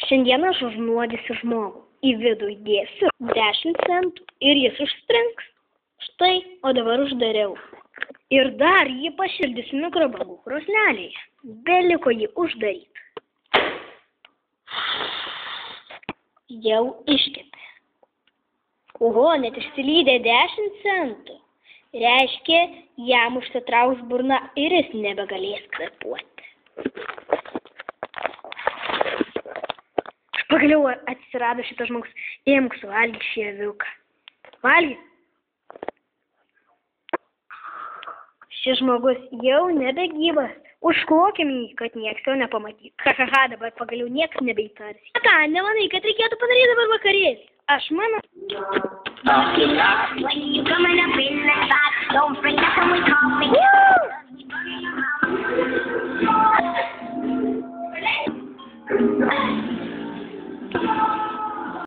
Šiandien aš užnuodysiu žmogų. Į vidų įdėsiu 10 centų ir jis užstrinks. Štai, o dabar uždariau. Ir dar jį pašildysiu mikrobangų krosnelėje. Beliko jį uždaryti. Jau iškepė. Oho, net išsilydė 10 centų. Reiškia, jam užsitrauks burna ir jis nebegalės kvėpuoti. Pagaliau atsirado šitas žmogus. Imk suvalgyk šį aviuką. Valgyk. Šis žmogus jau nebegyvas. Užklokim jį, kad nieks jo nepamatytų. Ha, dabar pagaliau nieks nebeįtarsi. Ką, nemanai, kad reikėtų padaryti dabar vakarėlį? Aš manau. Woo!